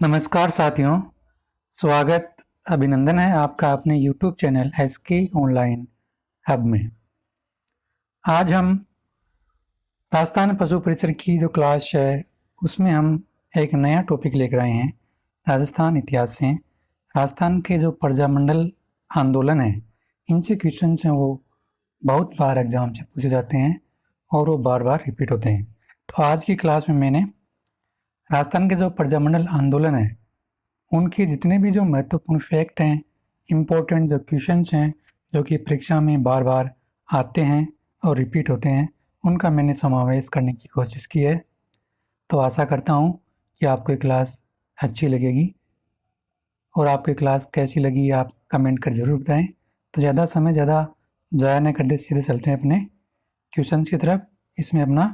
नमस्कार साथियों, स्वागत अभिनंदन है आपका अपने YouTube channel SK online hub में। आज हम राजस्थान पशु परिसर की जो क्लास है उसमें हम एक नया टॉपिक लेकर आए हैं। राजस्थान इतिहास से राजस्थान के जो प्रजामंडल आंदोलन है, इनसे क्वेश्चन हैं वो बहुत बार एग्जाम से पूछे जाते हैं और वो बार बार रिपीट होते हैं। तो आज की क्लास में मैंने राजस्थान के जो प्रजामंडल आंदोलन है उनके जितने भी जो महत्वपूर्ण फैक्ट हैं, इम्पोर्टेंट जो क्वेश्चंस हैं जो कि परीक्षा में बार बार आते हैं और रिपीट होते हैं, उनका मैंने समावेश करने की कोशिश की है। तो आशा करता हूँ कि आपको ये क्लास अच्छी लगेगी और आपको ये क्लास कैसी लगी आप कमेंट कर जरूर बताएं। तो ज़्यादा समय ज़्यादा ज़ाया न करते सीधे चलते हैं अपने क्वेश्चंस की तरफ। इसमें अपना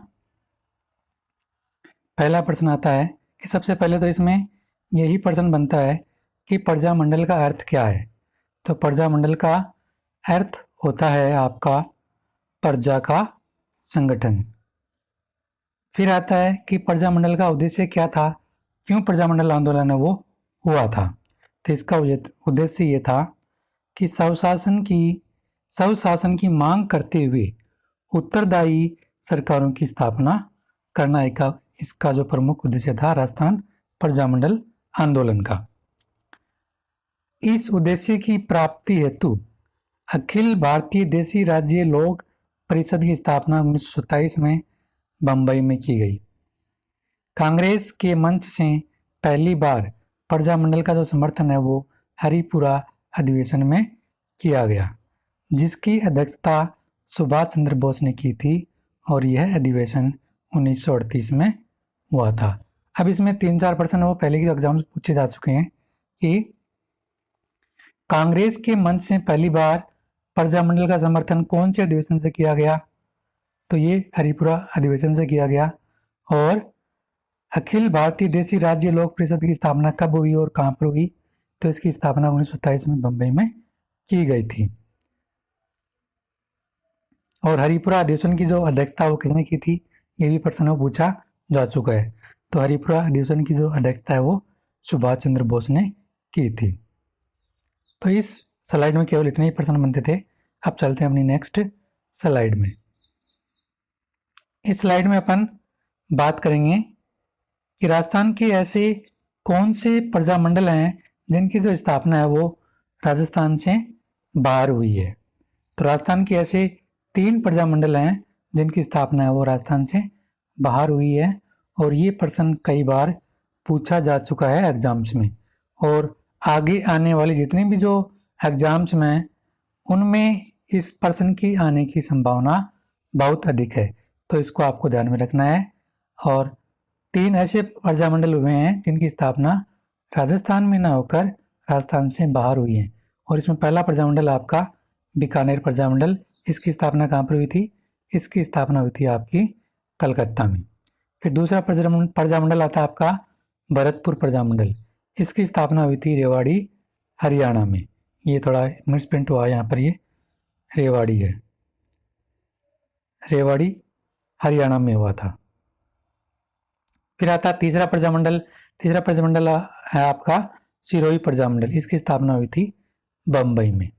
पहला प्रश्न आता है कि सबसे पहले तो इसमें यही प्रश्न बनता है कि प्रजामंडल का अर्थ क्या है। तो प्रजामंडल का अर्थ होता है आपका प्रजा का संगठन। फिर आता है कि प्रजामंडल का उद्देश्य क्या था, क्यों प्रजामंडल आंदोलन है वो हुआ था। तो इसका उद्देश्य ये था कि स्वशासन की मांग करते हुए उत्तरदायी सरकारों की स्थापना करना इसका जो प्रमुख उद्देश्य था राजस्थान प्रजामंडल आंदोलन का। इस उद्देश्य की प्राप्ति हेतु अखिल भारतीय देशी राज्य लोक परिषद की स्थापना 1927 में बंबई में की गई। कांग्रेस के मंच से पहली बार प्रजामंडल का जो समर्थन है वो हरिपुरा अधिवेशन में किया गया, जिसकी अध्यक्षता सुभाष चंद्र बोस ने की थी और यह अधिवेशन 1938 में हुआ था। अब इसमें 3-4 प्रश्न वो पहले के एग्जाम पूछे जा चुके हैं कि कांग्रेस के मंच से पहली बार प्रजामंडल का समर्थन कौन से अधिवेशन से किया गया। तो ये हरिपुरा अधिवेशन से किया गया। और अखिल भारतीय देशी राज्य लोक परिषद की स्थापना कब हुई और कहाँ पर हुई। तो इसकी स्थापना 1927 में बंबई में की गई थी। और हरिपुरा अधिवेशन की जो अध्यक्षता वो किसने की थी, ये भी प्रश्न पूछा जा चुका है। तो हरिपुरा अधिवेशन की जो अध्यक्षता है वो सुभाष चंद्र बोस ने की थी। तो इस स्लाइड में केवल इतने ही प्रश्न बनते थे। अब चलते हैं अपनी नेक्स्ट स्लाइड में। इस स्लाइड में अपन बात करेंगे कि राजस्थान के ऐसे कौन से प्रजामंडल हैं जिनकी जो स्थापना है वो राजस्थान से बाहर हुई है। तो राजस्थान के ऐसे 3 प्रजामंडल हैं जिनकी स्थापना है वो राजस्थान से बाहर हुई है। और ये प्रश्न कई बार पूछा जा चुका है एग्जाम्स में, और आगे आने वाले जितने भी जो एग्जाम्स में उनमें इस प्रश्न की आने की संभावना बहुत अधिक है। तो इसको आपको ध्यान में रखना है। और 3 ऐसे प्रजामंडल हुए हैं जिनकी स्थापना राजस्थान में ना होकर राजस्थान से बाहर हुई है। और इसमें पहला प्रजामंडल आपका बीकानेर प्रजामंडल, इसकी स्थापना कहाँ पर हुई थी, इसकी स्थापना हुई थी आपकी कलकत्ता में। फिर दूसरा प्रजामंडल आता है आपका भरतपुर प्रजामंडल, इसकी स्थापना हुई थी रेवाड़ी हरियाणा में। ये थोड़ा मिसप्रिंट हुआ है यहाँ पर, ये रेवाड़ी है, रेवाड़ी हरियाणा में हुआ था। फिर आता तीसरा प्रजामंडल है आपका सिरोही प्रजामंडल, इसकी स्थापना हुई थी बंबई में।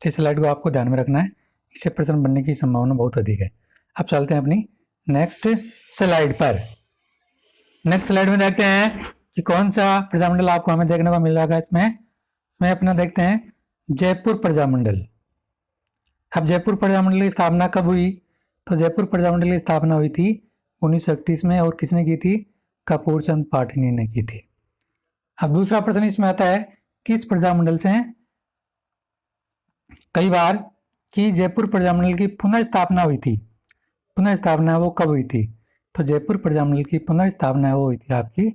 इस स्लाइड को आपको ध्यान में रखना है, इससे प्रश्न बनने की संभावना बहुत अधिक है। अब चलते हैं अपनी नेक्स्ट स्लाइड पर। नेक्स्ट स्लाइड में देखते हैं कि कौन सा प्रजामंडल आपको हमें देखने को मिल जाएगा। इसमें अपना देखते हैं जयपुर प्रजामंडल। अब जयपुर प्रजामंडल की स्थापना कब हुई। तो जयपुर प्रजामंडल की स्थापना हुई थी 1931 में, और किसने की थी, कपूर चंद पाटिनी ने की थी। अब दूसरा प्रश्न इसमें आता है किस प्रजामंडल से कई बार कि जयपुर प्रजामंडल की पुनर्स्थापना हुई थी। पुनर्स्थापना वो कब हुई थी। तो जयपुर प्रजामंडल की पुनर्स्थापना वो हुई थी आपकी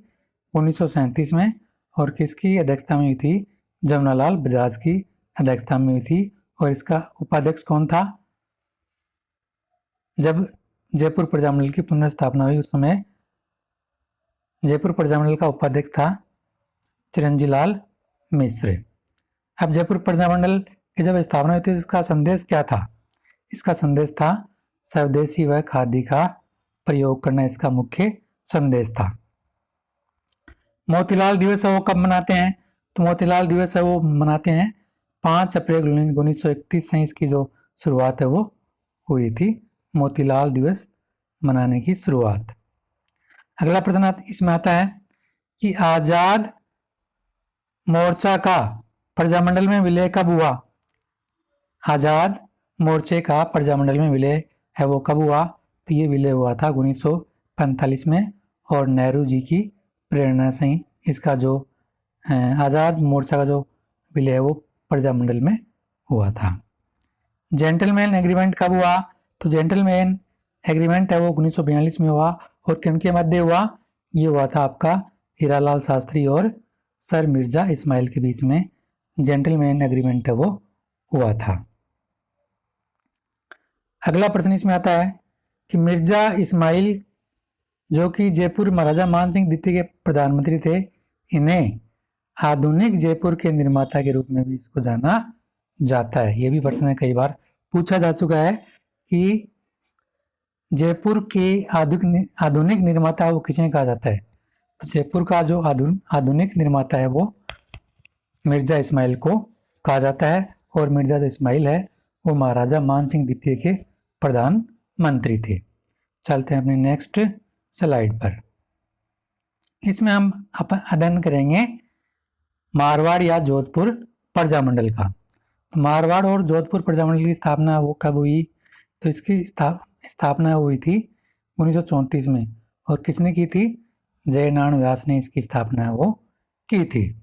1937 में, और किसकी अध्यक्षता में हुई थी, जमनालाल बजाज की अध्यक्षता में हुई थी। और इसका उपाध्यक्ष कौन था, जब जयपुर प्रजामंडल की पुनर्स्थापना हुई उस समय जयपुर प्रजामंडल का उपाध्यक्ष था चिरंजीलाल मिश्र। अब जयपुर प्रजामंडल की जब स्थापना हुई थी इसका संदेश क्या था। इसका संदेश था स्वदेशी व खादी का प्रयोग करना, इसका मुख्य संदेश था। मोतीलाल दिवस है वो कब मनाते हैं? तो मोतीलाल दिवस है वो मनाते हैं 5 अप्रैल 1931 से इसकी जो शुरुआत है वो हुई थी, मोतीलाल दिवस मनाने की शुरुआत। अगला प्रश्न इसमें आता है कि आजाद मोर्चा का प्रजामंडल में विलय कब हुआ? आजाद मोर्चे का प्रजामंडल में विलय है वो कब हुआ? तो ये विलय हुआ था 1945 में, और नेहरू जी की प्रेरणा से ही इसका जो आज़ाद मोर्चा का जो विलय है वो प्रजामंडल में हुआ था। जेंटलमैन एग्रीमेंट कब हुआ? तो जेंटलमैन एग्रीमेंट है वो 1942 में हुआ, और किनके मध्य हुआ? ये हुआ था आपका हीरालाल शास्त्री और सर मिर्जा इस्माइल के बीच में जेंटलमैन एग्रीमेंट है वो हुआ था। अगला प्रश्न इसमें आता है कि मिर्जा इस्माइल जो कि जयपुर महाराजा मान सिंह द्वितीय के प्रधानमंत्री थे, इन्हें आधुनिक जयपुर के निर्माता के रूप में भी इसको जाना जाता है। ये भी प्रश्न कई बार पूछा जा चुका है कि जयपुर के आधुनिक निर्माता वो किसे कहा जाता है? तो जयपुर का जो आधुनिक निर्माता है वो मिर्जा इस्माइल को कहा जाता है, और मिर्जा इस्माइल है वो महाराजा मान सिंह द्वितीय के प्रधानमंत्री थे। चलते हैं अपनी नेक्स्ट स्लाइड पर। इसमें हम अध्ययन करेंगे मारवाड़ या जोधपुर प्रजामंडल का। तो मारवाड़ और जोधपुर प्रजामंडल की स्थापना वो कब हुई? तो इसकी स्थापना हुई थी 1934 में, और किसने की थी? जयनारायण व्यास ने इसकी स्थापना वो की थी।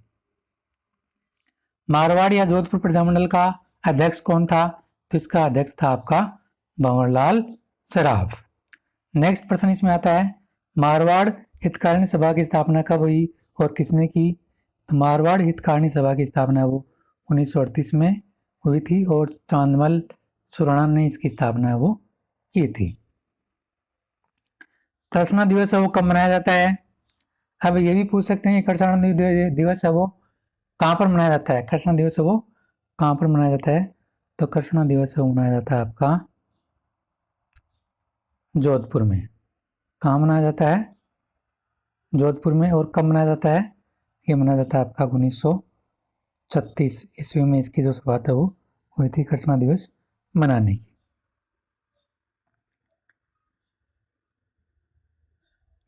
मारवाड़ या जोधपुर प्रजामंडल का अध्यक्ष कौन था? तो इसका अध्यक्ष था आपका भंवरलाल सराफ। नेक्स्ट प्रश्न इसमें आता है मारवाड़ हितकारिणी सभा की स्थापना कब हुई और किसने की? तो मारवाड़ हितकारिणी सभा की स्थापना वो 1938 में हुई थी, और चांदमल सुराणा ने इसकी स्थापना वो की थी। कृष्णा दिवस है वो कब मनाया जाता है? अब ये भी पूछ सकते हैं कि कृष्णा दिवस है वो कहाँ पर मनाया जाता है? कृष्णा दिवस है वो कहाँ पर मनाया जाता है? तो कृष्णा दिवस है वो मनाया जाता है आपका जोधपुर में। कहाँ मनाया जाता है? जोधपुर में। और कब मनाया जाता है? ये मनाया जाता है आपका 1936 ईस्वी में इसकी जो शुरुआत है वो हुई थी कृष्णा दिवस मनाने की।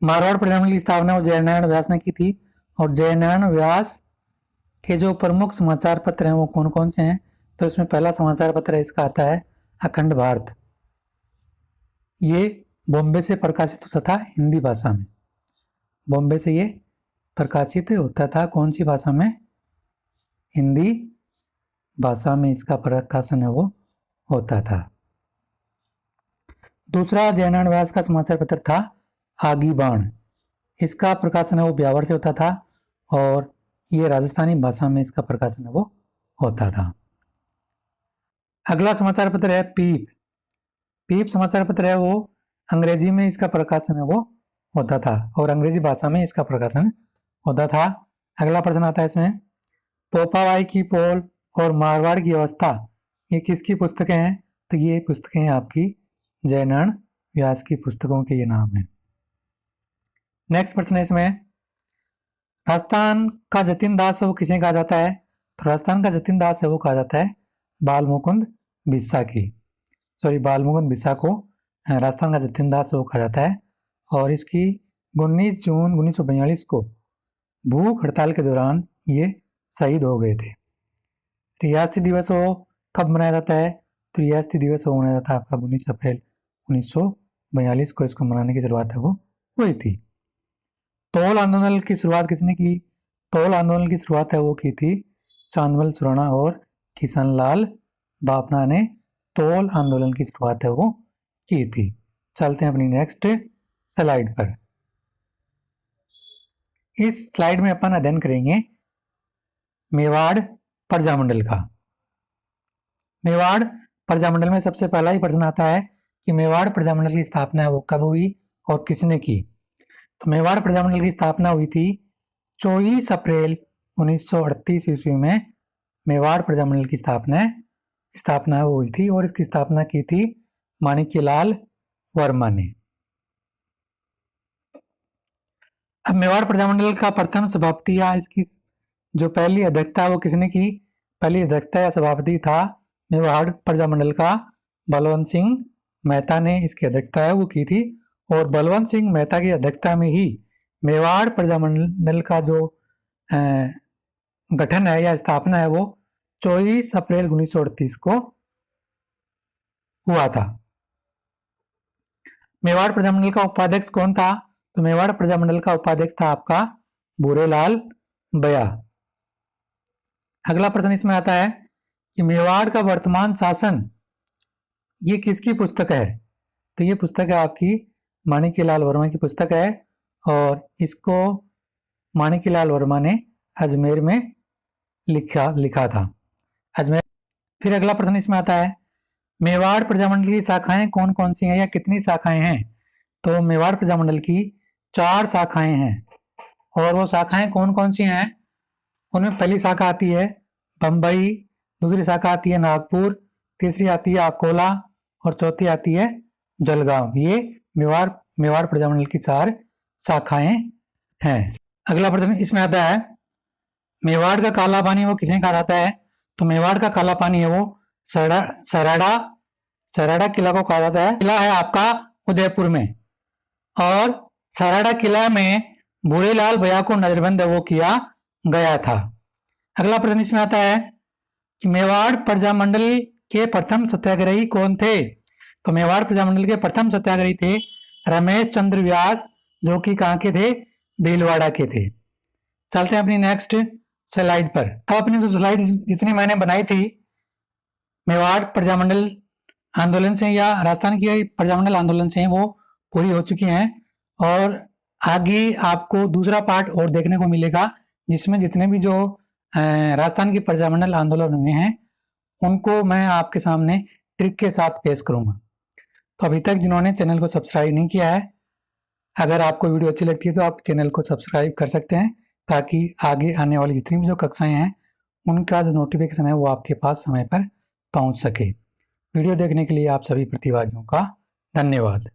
मारवाड़ प्रजामंडल की स्थापना वो जयनारायण व्यास ने की थी, और जयनारायण व्यास के जो प्रमुख समाचार पत्र हैं वो कौन कौन से हैं? तो इसमें पहला समाचार पत्र इसका आता है अखंड भारत। ये बॉम्बे से प्रकाशित होता था हिंदी भाषा में। बॉम्बे से ये प्रकाशित होता था कौन सी भाषा में? हिंदी भाषा में इसका प्रकाशन है वो होता था। दूसरा जयनारायण व्यास का समाचार पत्र था आगी बाण। इसका प्रकाशन है वो ब्यावर से होता था, और ये राजस्थानी भाषा में इसका प्रकाशन है वो होता था। अगला समाचार पत्र है पीप। पीप समाचार पत्र है वो अंग्रेजी में इसका प्रकाशन है वो होता था, और अंग्रेजी भाषा में इसका प्रकाशन होता था। अगला प्रश्न आता है इसमें पोपावाई की पोल और मारवाड़ की अवस्था, ये किसकी पुस्तकें हैं? तो ये पुस्तकें हैं आपकी जयनारायण व्यास की पुस्तकों के ये नाम हैं। नेक्स्ट प्रश्न है इसमें राजस्थान का जतिन दास है वो किसे कहा जाता है? तो राजस्थान का जतिन दास है वो कहा जाता है बालमुकुंद बिस्सा को राजस्थान का जतिन दास वो कहा जाता है, और इसकी 19 जून 1942 को भूख हड़ताल के दौरान ये शहीद हो गए थे। रियासती दिवस वो कब मनाया जाता है? तो रियासती दिवस वो मनाया जाता है आपका 19 अप्रैल 1942 को इसको मनाने की शुरुआत है वो हुई थी। तोल आंदोलन की शुरुआत किसने की? तोल आंदोलन की शुरुआत है वो की थी चांदमल सुराणा और किशनलाल बाफना ने तोल आंदोलन की शुरुआत है वो की थी। चलते हैं अपनी नेक्स्ट स्लाइड पर। इस स्लाइड में अपन अध्ययन करेंगे मेवाड़ प्रजामंडल का। मेवाड़ प्रजामंडल में सबसे पहला ही प्रश्न आता है कि मेवाड़ प्रजामंडल की स्थापना वो कब हुई और किसने की? तो मेवाड़ प्रजामंडल की स्थापना हुई थी 24 अप्रैल 1938 ईस्वी में। मेवाड़ प्रजामंडल की स्थापना हुई थी, और इसकी स्थापना की थी माणिक्यलाल वर्मा ने। अब मेवाड़ प्रजामंडल का प्रथम सभापति या इसकी जो पहली अध्यक्षता वो किसने की? पहली अध्यक्षता या सभापति था मेवाड़ प्रजामंडल का बलवंत सिंह मेहता ने इसकी अध्यक्षता है वो की थी। और बलवंत सिंह मेहता की अध्यक्षता में ही मेवाड़ प्रजामंडल का जो गठन है या स्थापना है वो 24 अप्रैल 1938 को हुआ था। मेवाड़ प्रजामंडल का उपाध्यक्ष कौन था? तो मेवाड़ प्रजामंडल का उपाध्यक्ष था आपका भूरेलाल बया। अगला प्रश्न इसमें आता है कि मेवाड़ का वर्तमान शासन ये किसकी पुस्तक है? तो ये पुस्तक है आपकी माणिक्यलाल वर्मा की पुस्तक है और इसको माणिक्यलाल वर्मा ने अजमेर में लिखा था अजमेर। फिर अगला प्रश्न इसमें आता है मेवाड़ प्रजामंडल की शाखाएं कौन कौन सी हैं या कितनी शाखाएं हैं? तो मेवाड़ प्रजामंडल की 4 शाखाएं हैं। और वो शाखाएं कौन कौन सी हैं? उनमें पहली शाखा आती है बम्बई, दूसरी शाखा आती है नागपुर, तीसरी आती है अकोला और चौथी आती है जलगांव। ये मेवाड़ प्रजामंडल की 4 शाखाएं हैं। अगला प्रश्न इसमें आता है मेवाड़ का काला पानी वो किसे कहा जाता है? तो मेवाड़ का काला पानी है वो सराड़ा किला को कहा जाता है। किला है आपका उदयपुर में और सराड़ा किला में भूरेलाल बया को नजरबंद वो किया गया था। अगला प्रश्न इसमें आता है कि मेवाड़ प्रजामंडल के प्रथम सत्याग्रही कौन थे? तो मेवाड़ प्रजामंडल के प्रथम सत्याग्रही थे रमेश चंद्र व्यास, जो कि कहाँ के थे? भीलवाड़ा के थे। चलते हैं अपनी नेक्स्ट स्लाइड पर। अब अपनी जो स्लाइड जितनी मैंने बनाई थी मेवाड़ प्रजामंडल आंदोलन से या राजस्थान की प्रजामंडल आंदोलन से वो पूरी हो चुकी हैं और आगे आपको दूसरा पार्ट और देखने को मिलेगा जिसमें जितने भी जो राजस्थान की प्रजामंडल आंदोलन हुए हैं उनको मैं आपके सामने ट्रिक के साथ पेश करूंगा। तो अभी तक जिन्होंने चैनल को सब्सक्राइब नहीं किया है, अगर आपको वीडियो अच्छी लगती है तो आप चैनल को सब्सक्राइब कर सकते हैं ताकि आगे आने वाली जितनी भी जो कक्षाएं हैं उनका जो नोटिफिकेशन है वो आपके पास समय पर पहुंच सके। वीडियो देखने के लिए आप सभी प्रतिभागियों का धन्यवाद।